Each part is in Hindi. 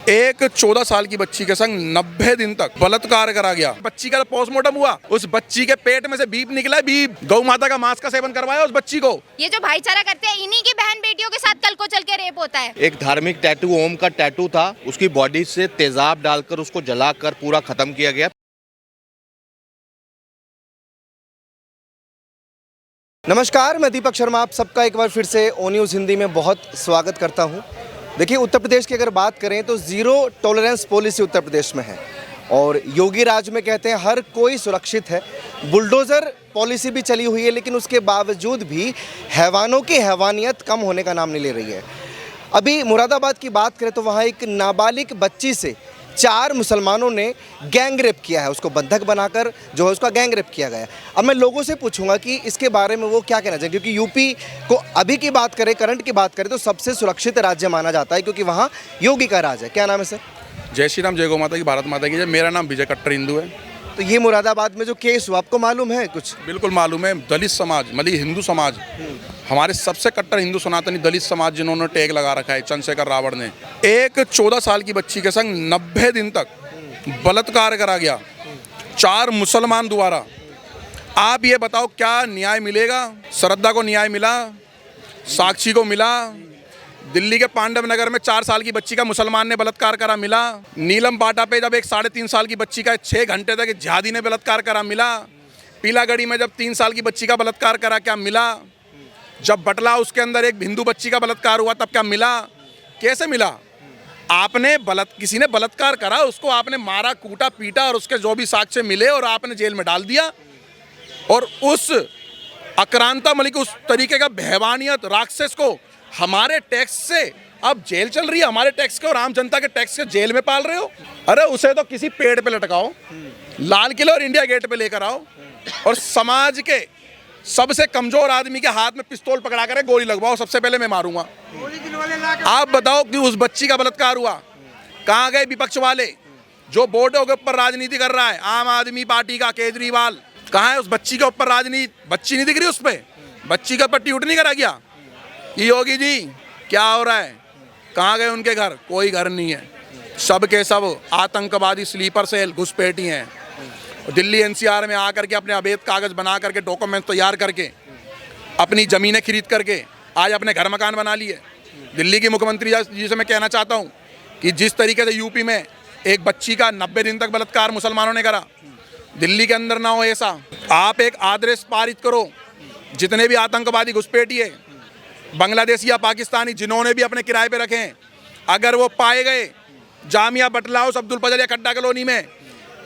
एक 14 साल की बच्ची के संग 90 दिन तक बलात्कार करा गया। बच्ची का पोस्टमार्टम हुआ, उस बच्ची के पेट में से बीप निकला है, बीप। गौ माता का मांस का सेवन करवाया उस बच्ची को। ये जो भाईचारा करते हैं, इन्हीं की बहन बेटियों के साथ कल को चल के रेप होता है। एक धार्मिक टैटू, ओम का टैटू था, उसकी बॉडी से तेजाब डालकर उसको जलाकर पूरा खत्म किया गया। नमस्कार, मैं दीपक शर्मा आप सबका एक बार फिर से ओ न्यूज़ हिंदी में बहुत स्वागत करता हूं। देखिए, उत्तर प्रदेश की अगर बात करें तो zero tolerance policy Uttar Pradesh में है और योगी राज में कहते हैं हर कोई सुरक्षित है। बुलडोज़र पॉलिसी भी चली हुई है, लेकिन उसके बावजूद भी हैवानों की हैवानियत कम होने का नाम नहीं ले रही है। अभी मुरादाबाद की बात करें तो वहाँ एक नाबालिग बच्ची से 4 मुसलमानों ने गैंग रेप किया है, उसको बंधक बनाकर जो है उसका गैंग रेप किया गया। अब मैं लोगों से पूछूंगा कि इसके बारे में वो क्या कहना चाहिए, क्योंकि यूपी को अभी की बात करें, करंट की बात करें तो सबसे सुरक्षित राज्य माना जाता है, क्योंकि वहाँ योगी का राज है। क्या नाम है सर? जय श्री राम, जय गौ माता की, भारत माता की जय। मेरा नाम विजय कट्टर हिंदू है। तो ये मुरादाबाद में जो केस हुआ, आपको मालूम है कुछ? बिल्कुल मालूम है। दलित समाज, मतलब हिंदू समाज, हमारे सबसे कट्टर हिंदू सनातनी दलित समाज जिन्होंने टैग लगा रखा है, चंद्रशेखर रावण ने, एक 14 साल की बच्ची के संग 90 दिन तक बलात्कार करा गया 4 मुसलमान द्वारा। आप ये बताओ क्या न्याय मिलेगा? श्रद्धा को न्याय मिला, साक्षी को मिला। दिल्ली के पांडव नगर में 4 साल की बच्ची का मुसलमान ने बलात्कार करा, मिला। नीलम बाटा पे जब एक 3.5 साल की बच्ची का 6 घंटे तक जिहादी ने बलात्कार करा, मिला। पीलागढ़ी में जब 3 साल की बच्ची का बलात्कार करा, क्या मिला? जब बटला उसके अंदर एक हिंदू बच्ची का बलात्कार हुआ, तब क्या मिला? कैसे मिला? आपने किसी ने बलात्कार करा, उसको आपने मारा, कूटा, पीटा और उसके जो भी साक्ष्य मिले और आपने जेल में डाल दिया। और उस आक्रांता मलिक, उस तरीके का हैवानियत राक्षस को हमारे टैक्स से अब जेल चल रही है, हमारे टैक्स के और आम जनता के टैक्स के जेल में पाल रहे हो। अरे उसे तो किसी पेड़ पे लटकाओ, लाल किले और इंडिया गेट पे लेकर आओ और समाज के सबसे कमजोर आदमी के हाथ में पिस्तौल पकड़ा कर गोली लगवाओ, सबसे पहले मैं मारूंगा। आप बताओ कि उस बच्ची का बलात्कार हुआ, कहाँ गए विपक्ष वाले? जो बोर्डों के ऊपर राजनीति कर रहा है आम आदमी पार्टी का केजरीवाल, कहाँ है? उस बच्ची के ऊपर राजनीति, बच्ची नहीं दिख रही उस पर, बच्ची के ऊपर ट्यूट नहीं करा गया। ये योगी जी क्या हो रहा है? कहाँ गए उनके घर? कोई घर नहीं है, सब के सब आतंकवादी स्लीपर सेल घुसपैठी हैं। दिल्ली एनसीआर में आकर के अपने अवैध कागज बना करके, डॉक्यूमेंट तैयार करके, अपनी ज़मीनें खरीद करके आज अपने घर मकान बना लिए। दिल्ली की मुख्यमंत्री जी से मैं कहना चाहता हूँ कि जिस तरीके से यूपी में एक बच्ची का 90 दिन तक बलात्कार मुसलमानों ने करा, दिल्ली के अंदर ना हो ऐसा। आप एक आदेश पारित करो, जितने भी आतंकवादी घुसपैठिए बांग्लादेशी या पाकिस्तानी जिन्होंने भी अपने किराए पे रखे हैं, अगर वो पाए गए जामिया बटला हाउस, अब्दुल फजल या खड्डा कॉलोनी में,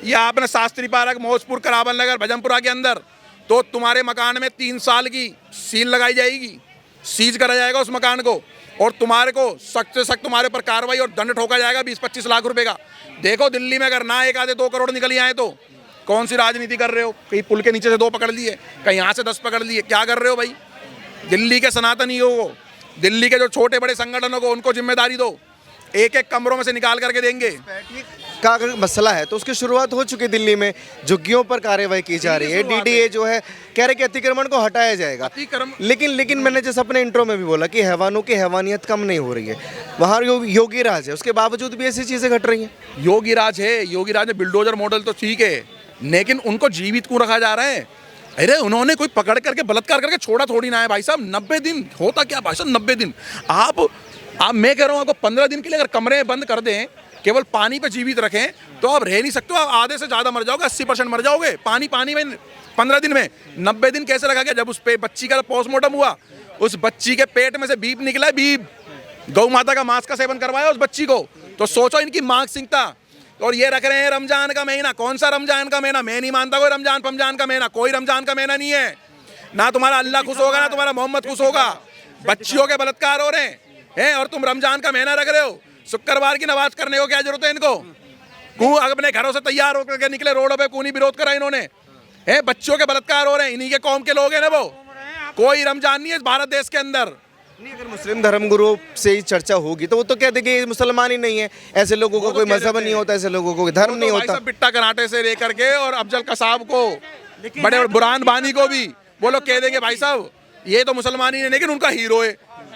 या आपने शास्त्री पार्क, मौजपुर, करावल नगर, भजनपुरा के अंदर, तो तुम्हारे मकान में 3 साल की सील लगाई जाएगी, सीज करा जाएगा उस मकान को और तुम्हारे को सख्त से सख्त तुम्हारे पर कार्रवाई और दंड ठोका जाएगा 20-25 लाख रुपए का। देखो दिल्ली में अगर ना एक आधे 2 करोड़ निकल आए तो कौन सी राजनीति कर रहे हो? कहीं पुल के नीचे से 2 पकड़ लिए, कहीं यहाँ से 10 पकड़ लिए, क्या कर रहे हो भाई? दिल्ली के सनातनियों को, दिल्ली के जो छोटे बड़े संगठनों को, उनको जिम्मेदारी दो, एक एक कमरों में से निकाल करके देंगे। का अगर मसला है तो उसकी शुरुआत हो चुकी है दिल्ली में, झुग्गियों पर कार्रवाई की जा रही है। डीडीए जो है कह रहे कि अतिक्रमण को हटाया जाएगा, लेकिन मैंने जैसे अपने इंट्रो में भी बोला कि हैवानों की हैवानियत कम नहीं हो रही है। वहाँ योगी राज है, उसके बावजूद भी ऐसी चीज़ें घट रही हैं। योगी राज है, योगी राज में बिल्डोजर मॉडल तो ठीक है, लेकिन उनको जीवित क्यों रखा जा रहा है? अरे उन्होंने कोई पकड़ करके बलात्कार करके छोड़ा थोड़ी ना है भाई साहब। 90 दिन होता क्या भाई साहब? 90 दिन आप मैं कह रहा हूँ आपको 15 दिन के लिए अगर कमरे बंद कर दें, केवल पानी पे जीवित रखें, तो आप रह नहीं सकते हो। आप आधे से ज़्यादा मर जाओगे, 80% मर जाओगे पानी में 15 दिन में। 90 दिन कैसे रखा गया? जब उस पे बच्ची का पोस्टमार्टम हुआ, उस बच्ची के पेट में से बीप निकला है, बीप। गौ माता का मांस का सेवन करवाया उस बच्ची को, तो सोचो इनकी मानसिकता। और ये रख रहे हैं रमजान का महीना। कौन सा रमजान का महीना? मैं नहीं मानता कोई रमजान फमजान का महीना, कोई रमजान का महीना नहीं है। ना तुम्हारा अल्लाह खुश होगा, ना तुम्हारा मोहम्मद खुश होगा। बच्चियों के बलात्कार हो रहे हैं और तुम रमजान का महीना रख रहे हो। शुक्रवार की नमाज करने को क्या जरूरत है इनको? क्यों अपने घरों से तैयार होकर के निकले रोडों पे? क्यों नहीं विरोध करा इन्होंने? बच्चों के बलात्कार हो रहे हैं, इन्हीं के कौम के लोग हैं ना वो। कोई रमजान नहीं है इस भारत देश के अंदर। नहीं, अगर मुस्लिम धर्मगुरुओं से ही चर्चा होगी तो वो तो कह देंगे ये मुसलमान ही नहीं है, ऐसे लोगों को कोई मजहब नहीं होता, ऐसे लोगों को धर्म नहीं होता। बिट्टा कराटे से लेकर के और अफजल कसाब को, बड़े बुरहान बानी को भी वो लोग कह देंगे भाई साहब ये तो मुसलमान ही नहीं, लेकिन उनका हीरो है।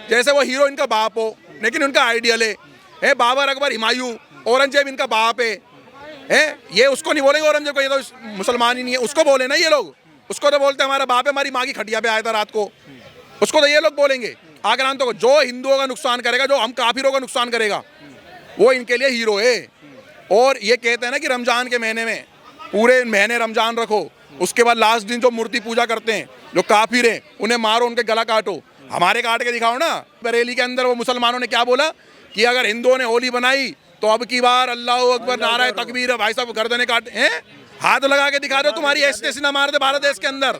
जैसे वो हीरो इनका बाप हो, लेकिन उनका आइडियल है बाबर, अकबर, हुमायूं, औरंगजेब इनका बाप है, ये उसको नहीं बोलेंगे औरंगजेब को, ये तो मुसलमान ही नहीं है, उसको बोले ना ये लोग, उसको तो बोलते हमारा बाप है, हमारी माँ की खटिया पे आया था रात को, उसको तो ये लोग बोलेंगे। आक्रांतों को, जो हिंदुओं का नुकसान करेगा, जो हम काफिरों का नुकसान करेगा, वो इनके लिए हीरो है। और ये कहते हैं ना कि रमजान के महीने में पूरे महीने रमजान रखो, उसके बाद लास्ट दिन जो मूर्ति पूजा करते हैं, जो काफिर हैं, उन्हें मारो, उनके गला काटो। हमारे काट के दिखाओ ना। बरेली के अंदर वो मुसलमानों ने क्या बोला कि अगर हिंदुओं ने होली बनाई तो अब की बार अल्लाह अकबर नारा तकबीर है, भाई साहब गर्दनें काट हैं, हाथ लगा के दिखा दो, तुम्हारी ऐसी ना मार दे भारत देश के अंदर,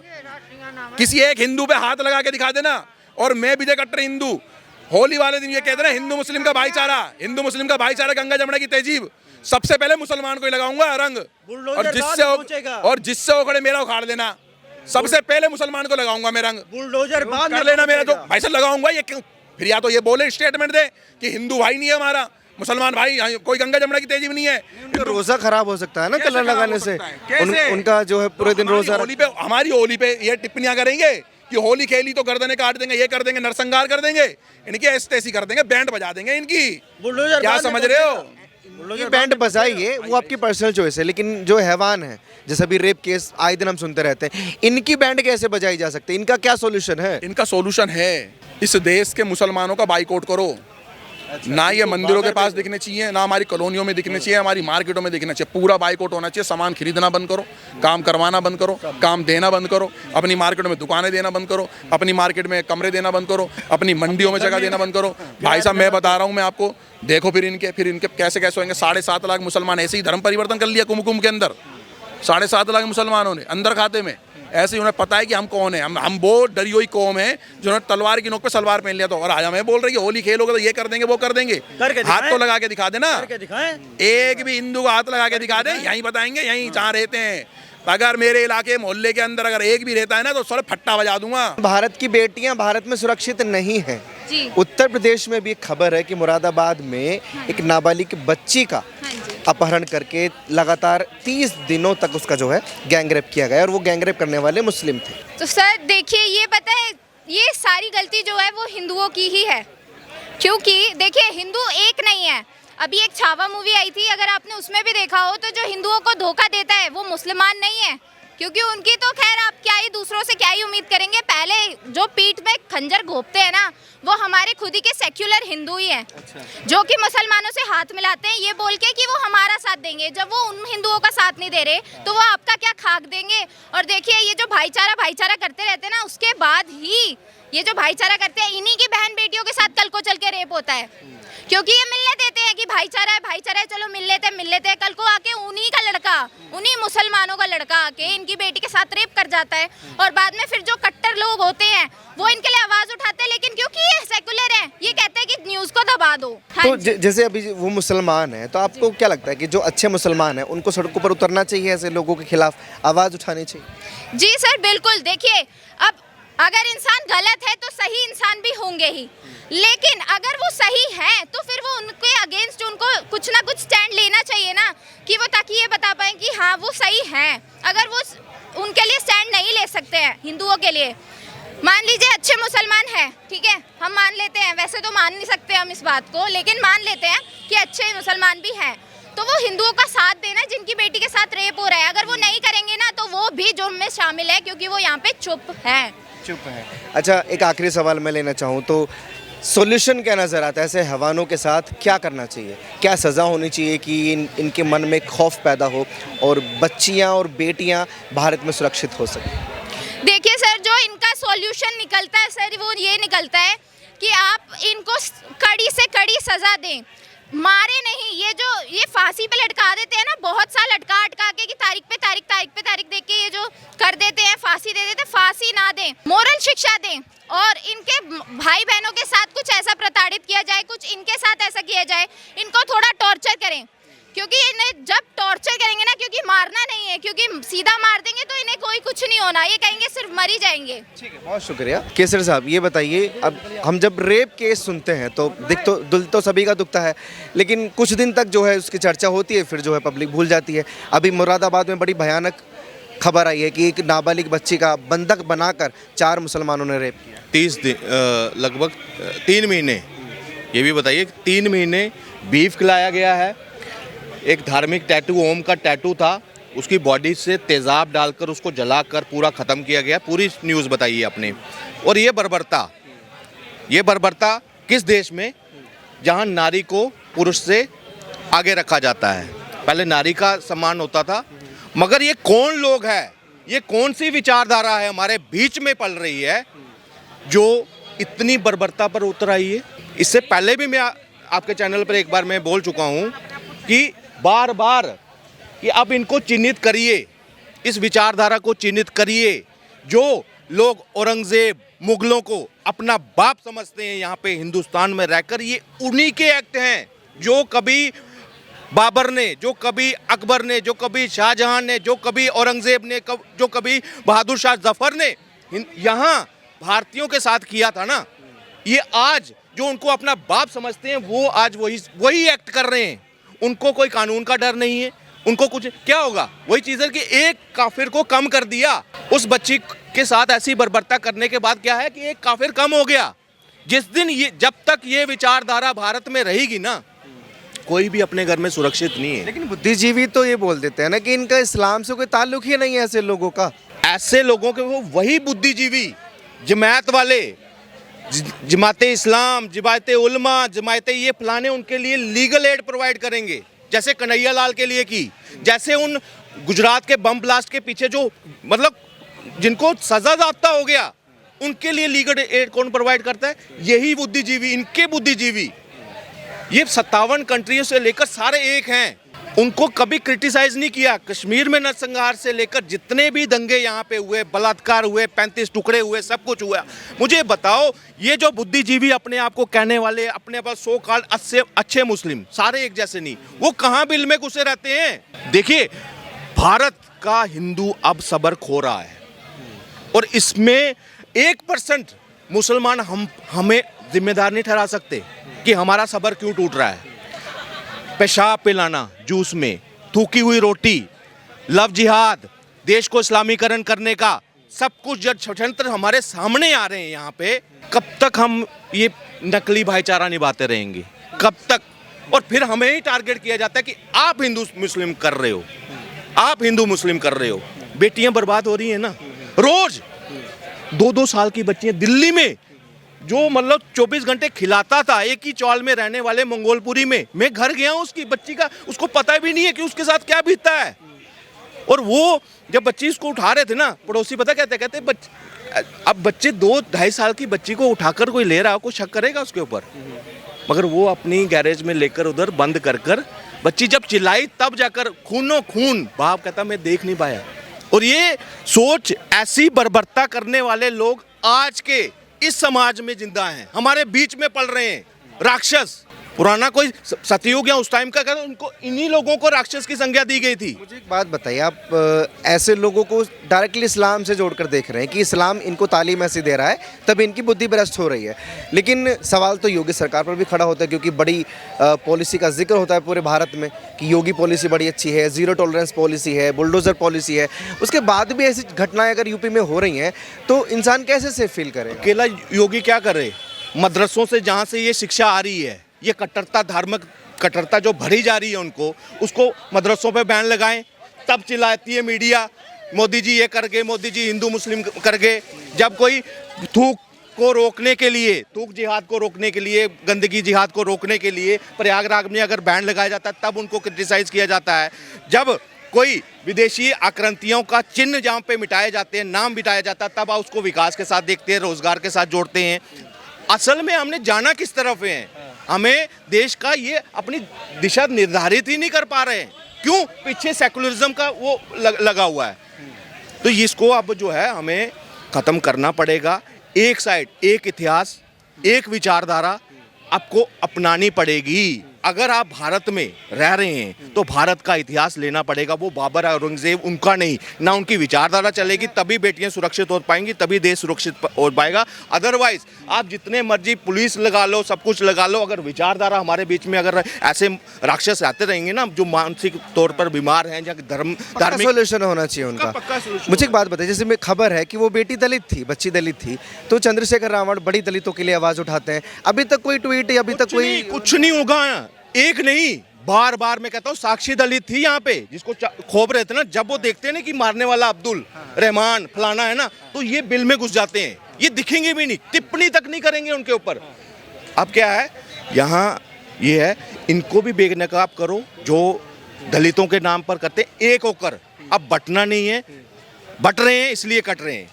किसी एक हिंदू पे हाथ लगा के दिखा देना। और मैं विजय कट्टर हिंदू, होली वाले दिन ये कहते हैं हिंदू मुस्लिम का भाईचारा, हिंदू मुस्लिम का भाईचारा, गंगा जमुना की तहजीब, सबसे पहले मुसलमान को ही लगाऊंगा रंग, और जिससे ओखड़े मेरा उखाड़ देना, सबसे पहले मुसलमान को लगाऊंगा मैं रंग, बुलडोजर बाद कर लेना मेरा, तो भाई से लगाऊंगा। ये क्यों फिर, या तो ये बोले स्टेटमेंट दे कि हिंदू भाई नहीं है हमारा, मुसलमान भाई, कोई गंगा जमुना की तहजीब नहीं है। रोजा खराब हो सकता है ना कलर लगाने से, उनका जो है पूरे दिन रोजा। होली पे, हमारी होली पे ये टिप्पणियां करेंगे कि होली खेली तो गर्दनें काट देंगे, ये कर देंगे, नरसंहार कर देंगे, इनकी ऐसी कर देंगे, बैंड बजा देंगे इनकी, क्या समझ रहे हो? ये बैंड बजाइए, वो आपकी पर्सनल चॉइस है, लेकिन जो हैवान है, जैसे अभी रेप केस आए दिन हम सुनते रहते हैं, इनकी बैंड कैसे बजाई जा सकती है? इनका क्या सॉल्यूशन है? इनका सॉल्यूशन है, इस देश के मुसलमानों का बाइकआउट करो। ना ये मंदिरों के पास दिखने चाहिए, ना हमारी कॉलोनियों में दिखने चाहिए, हमारी मार्केटों में दिखना चाहिए, पूरा बाइकआउट होना चाहिए। सामान खरीदना बंद करो, काम करवाना बंद करो, काम देना बंद करो, अपनी मार्केटों में दुकानें देना बंद करो, अपनी मार्केट में कमरे देना बंद करो, अपनी मंडियों में जगह देना बंद करो। भाई साहब मैं बता रहा हूँ मैं आपको, देखो फिर इनके कैसे कैसे होंगे। 7.5 लाख मुसलमान ऐसे ही धर्म परिवर्तन कर लिया कुमकुम के अंदर, 7.5 लाख मुसलमानों ने अंदर खाते में, ऐसे ही उन्हें पता है कि हम कौन है, हम वो डरी हुई कौम है जिन्होंने तलवार की नोक पे सलवार पहन लिया। तो और आज हमें बोल रही है होली खेलोगे तो ये कर देंगे, वो कर देंगे, हाथ तो लगा के दिखा देना, एक भी हिंदू को हाथ लगा के दिखा दे, यहीं बताएंगे, यहीं जहाँ रहते हैं। अगर मेरे इलाके मोहल्ले के अंदर अगर एक भी रहता है ना तो सर फट्टा बजा दूंगा। भारत की बेटियां भारत में सुरक्षित नहीं है। उत्तर प्रदेश में भी एक खबर है कि मुरादाबाद में एक नाबालिग बच्ची का अपहरण करके लगातार 30 दिनों तक उसका जो है गैंगरेप किया गया, और वो गैंगरेप करने वाले मुस्लिम थे। तो सर देखिए, ये पता है, ये सारी गलती जो है वो हिंदुओं की ही है, क्योंकि देखिए हिंदू एक नहीं है। अभी एक छावा मूवी आई थी, अगर आपने उसमें भी देखा हो, तो जो हिंदुओं को धोखा देता है वो मुसलमान नहीं है, क्योंकि उनकी तो खैर आप क्या ही दूसरों से क्या ही उम्मीद करेंगे। पहले जो पीठ में खंजर घोंपते हैं ना, वो हमारे खुद ही के सेक्युलर हिंदू ही हैं। जो कि मुसलमानों से हाथ मिलाते हैं ये बोल के कि वो हमारा साथ देंगे, जब वो उन हिंदुओं का साथ नहीं दे रहे तो वो आपका क्या खाक देंगे। और देखिए ये जो भाईचारा करते रहते हैं ना, उसके बाद ही ये जो भाईचारा करते हैं, इन्हीं की बहन बेटियों के साथ कल को चल के रेप होता है, क्योंकि ये मिलने देते हैं कि भाईचारा है, चलो मिल लेते हैं। कल को आके उन्हीं का लड़का, उन्हीं मुसलमानों का लड़का आके इनकी बेटी के साथ रेप कर जाता है, और बाद में फिर जो कट्टर लोग होते हैं वो इनके लिए आवाज उठाते हैं, लेकिन क्योंकि ये सेकुलर है, ये कहते हैं कि न्यूज को दबा दो। तो जैसे अभी वो मुसलमान है, तो आपको क्या लगता है कि जो अच्छे मुसलमान है उनको सड़कों पर उतरना चाहिए, ऐसे लोगों के खिलाफ आवाज उठानी चाहिए? जी सर बिल्कुल। देखिए अब अगर इंसान गलत है तो सही इंसान भी होंगे ही, लेकिन अगर वो सही है तो फिर वो उनके अगेंस्ट उनको कुछ ना कुछ स्टैंड लेना चाहिए ना, कि वो ताकि ये बता पाए कि हाँ वो सही हैं। अगर वो उनके लिए स्टैंड नहीं ले सकते हैं हिंदुओं के लिए, मान लीजिए अच्छे मुसलमान हैं, ठीक है, हम मान लेते हैं, वैसे तो मान नहीं सकते हम इस बात को, लेकिन मान लेते हैं कि अच्छे मुसलमान भी हैं, तो वो हिंदुओं का साथ देना जिनकी बेटी के साथ रेप हो रहा है। अगर वो नहीं करेंगे ना तो वो भी जुर्म में शामिल है, क्योंकि वो यहाँ पे चुप है। अच्छा, एक आखिरी सवाल मैं लेना चाहूँ तो सॉल्यूशन क्या नज़र आता है? ऐसे हैवानों के साथ क्या करना चाहिए? क्या सज़ा होनी चाहिए कि इनके मन में खौफ पैदा हो और बच्चियाँ और बेटियाँ भारत में सुरक्षित हो सकें? देखिए सर, जो इनका सॉल्यूशन निकलता है सर, वो ये निकलता है कि आप इनको कड़ी से कड़ी सज़ा दें, मारे नहीं। ये फांसी पे लटका देते हैं ना, बहुत साल अटका के कि तारीख पे तारीख देख के ये जो कर देते हैं, फांसी दे देते, फांसी ना दें, मोरल शिक्षा दें, और इनके भाई बहनों के साथ कुछ ऐसा प्रताड़ित किया जाए, कुछ इनके साथ ऐसा किया जाए, इनको थोड़ा टॉर्चर करें, क्योंकि इन्हें जब टॉर्चर करेंगे ना, क्योंकि मारना नहीं है, क्योंकि सीधा मार देंगे तो इन्हें कोई कुछ नहीं होना, ये कहेंगे सिर्फ मर ही जाएंगे। ठीक है, बहुत शुक्रिया। केसर साहब ये बताइए, अब हम जब रेप केस सुनते हैं तो दिल तो सभी का दुखता है, लेकिन कुछ दिन तक जो है उसकी चर्चा होती है, फिर जो है पब्लिक भूल जाती है। अभी मुरादाबाद में बड़ी भयानक खबर आई है कि एक नाबालिग बच्ची का बंधक बनाकर 4 मुसलमानों ने रेप किया। 30 दिन लगभग 3 महीने, ये भी बताइए 3 महीने बीफ खिलाया गया है, एक धार्मिक टैटू, ओम का टैटू था, उसकी बॉडी से तेज़ाब डालकर उसको जलाकर पूरा ख़त्म किया गया। पूरी न्यूज़ बताइए आपने। और ये बर्बरता किस देश में, जहां नारी को पुरुष से आगे रखा जाता है। पहले नारी का सम्मान होता था, मगर ये कौन लोग हैं, ये कौन सी विचारधारा है हमारे बीच में पल रही है जो इतनी बर्बरता पर उतर आई है। इससे पहले भी मैं आपके चैनल पर एक बार मैं बोल चुका हूं कि बार बार कि आप इनको चिन्हित करिए, इस विचारधारा को चिन्हित करिए। जो लोग औरंगजेब, मुगलों को अपना बाप समझते हैं यहाँ पे हिंदुस्तान में रहकर, ये उन्हीं के एक्ट हैं जो कभी बाबर ने, जो कभी अकबर ने, जो कभी शाहजहां ने, जो कभी औरंगजेब ने, जो कभी बहादुर शाह जफर ने यहाँ भारतीयों के साथ किया था ना। ये आज जो उनको अपना बाप समझते हैं वो आज वही एक्ट कर रहे हैं। उनको कोई कानून का डर नहीं है, उनको कुछ क्या होगा। वही चीज़ है कि एक काफिर को कम कर दिया, उस बच्ची के साथ ऐसी बर्बरता करने के बाद क्या है कि एक काफिर कम हो गया। जिस दिन ये, जब तक ये विचारधारा भारत में रहेगी ना, कोई भी अपने घर में सुरक्षित नहीं है। लेकिन बुद्धिजीवी तो ये बोल देते हैं ना कि इनका इस्लाम से कोई ताल्लुक ही नहीं है ऐसे लोगों का। ऐसे लोगों के वो वही बुद्धिजीवी, जमात वाले, जमाते इस्लाम, जमाते उलमा, जमाते ये फलाने, उनके लिए लीगल एड प्रोवाइड करेंगे, जैसे कन्हैया लाल के लिए की, जैसे उन गुजरात के बम ब्लास्ट के पीछे जो मतलब जिनको सजा ज़ाब्ता हो गया, उनके लिए लीगल एड कौन प्रोवाइड करता है? यही बुद्धिजीवी, इनके बुद्धिजीवी। ये 57 कंट्रियों से लेकर सारे एक हैं, उनको कभी क्रिटिसाइज नहीं किया। कश्मीर में नरसंहार से लेकर जितने भी दंगे यहाँ पे हुए, बलात्कार हुए, 35 टुकड़े हुए, सब कुछ हुआ। मुझे बताओ, ये जो बुद्धिजीवी अपने आप को कहने वाले, अपने पास सो कॉल्ड अच्छे मुस्लिम, सारे एक जैसे नहीं, वो कहाँ बिल में घुसे रहते हैं? देखिए, भारत का हिंदू अब सब्र खो रहा है और इसमें 1% मुसलमान हमें जिम्मेदार नहीं ठहरा सकते कि हमारा सब्र क्यों टूट रहा है। पेशाब पिलाना जूस में, थूकी हुई रोटी, लव जिहाद, देश को इस्लामीकरण करने का सब कुछ जब षड्यंत्र हमारे सामने आ रहे हैं यहाँ पे, कब तक हम ये नकली भाईचारा निभाते रहेंगे? कब तक? और फिर हमें ही टारगेट किया जाता है कि आप हिंदू मुस्लिम कर रहे हो, आप हिंदू मुस्लिम कर रहे हो। बेटियां बर्बाद हो रही हैं ना, रोज 2-2 साल की बच्चियां दिल्ली में, जो मतलब 24 घंटे खिलाता था एक ही चौल में रहने वाले मंगोलपुरी में। मैं घर गया हूँ उसकी बच्ची का, उसको पता भी नहीं है कि उसके साथ क्या बीतता है। और वो जब बच्ची उसको उठा रहे थे ना, पड़ोसी पता कहते अब बच्चे 2-2.5 साल की बच्ची को उठाकर कोई ले रहा हो, कोई शक करेगा उसके ऊपर? मगर वो अपनी गैरेज में लेकर उधर बंद कर बच्ची जब चिल्लाई तब जाकर खूनो खून, बाप कहता मैं देख नहीं पाया। और ये सोच, ऐसी बर्बरता करने वाले लोग आज के इस समाज में जिंदा हैं, हमारे बीच में पल रहे हैं। राक्षस, पुराना कोई सतयुग या उस टाइम का कहता, उनको इन्हीं लोगों को राक्षस की संज्ञा दी गई थी। मुझे एक बात बताइए, आप ऐसे लोगों को डायरेक्टली इस्लाम से जोड़कर देख रहे हैं कि इस्लाम इनको तालीम ऐसी दे रहा है तब इनकी बुद्धि भ्रष्ट हो रही है। लेकिन सवाल तो योगी सरकार पर भी खड़ा होता है, क्योंकि बड़ी पॉलिसी का जिक्र होता है पूरे भारत में कि योगी पॉलिसी बड़ी अच्छी है, ज़ीरो टॉलरेंस पॉलिसी है, बुलडोज़र पॉलिसी है। उसके बाद भी ऐसी घटनाएं अगर यूपी में हो रही हैं तो इंसान कैसे सेफ फील करे? अकेला योगी क्या करे? मदरसों से जहाँ से ये शिक्षा आ रही है, ये कट्टरता, धार्मिक कट्टरता जो भरी जा रही है उनको, उसको मदरसों पे बैन लगाएं, तब चिल्लाती है मीडिया मोदी जी ये कर गए, मोदी जी हिंदू मुस्लिम कर गए। जब कोई थूक को रोकने के लिए, थूक जिहाद को रोकने के लिए, गंदगी जिहाद को रोकने के लिए प्रयागराज में अगर बैन लगाया जाता है तब उनको क्रिटिसाइज़ किया जाता है। जब कोई विदेशी आक्रांतियों का चिन्ह जहाँ पे मिटाए जाते हैं, नाम मिटाया जाता है, तब आप उसको विकास के साथ देखते हैं, रोजगार के साथ जोड़ते हैं। असल में हमने जाना किस तरफ है? हमें देश का ये अपनी दिशा निर्धारित ही नहीं कर पा रहे हैं। क्यों? पीछे सेकुलरिज्म का वो लगा हुआ है। तो इसको अब जो है हमें ख़त्म करना पड़ेगा। एक साइड, एक इतिहास, एक विचारधारा आपको अपनानी पड़ेगी। अगर आप भारत में रह रहे हैं तो भारत का इतिहास लेना पड़ेगा। वो बाबर औरंगजेब उनका नहीं, ना उनकी विचारधारा चलेगी, तभी बेटियां सुरक्षित हो पाएंगी, तभी देश सुरक्षित हो पाएगा। अदरवाइज आप जितने मर्जी पुलिस लगा लो, सब कुछ लगा लो, अगर विचारधारा हमारे बीच में अगर ऐसे राक्षस आते रहेंगे ना, जो मानसिक तौर पर बीमार हैं, या धार्मिक सोल्यूशन होना चाहिए उनका। मुझे एक बात बताइए, जैसे में खबर है कि वो बेटी दलित थी, बच्ची दलित थी, तो चंद्रशेखर रावण बड़ी दलितों के लिए आवाज़ उठाते हैं। अभी तक कोई ट्वीट या अभी तक कोई कुछ नहीं होगा। एक नहीं बार बार मैं कहता हूँ साक्षी दलित थी यहाँ पे, जिसको खोप रहे थे ना, जब वो देखते हैं ना कि मारने वाला अब्दुल रहमान फलाना है ना, तो ये बिल में घुस जाते हैं, ये दिखेंगे भी नहीं, टिप्पणी तक नहीं करेंगे उनके ऊपर। अब क्या है यहाँ ये है, इनको भी बेनकाब करो जो दलितों के नाम पर करते हैं, एक होकर। अब बटना नहीं है, बट रहे हैं इसलिए कट रहे हैं।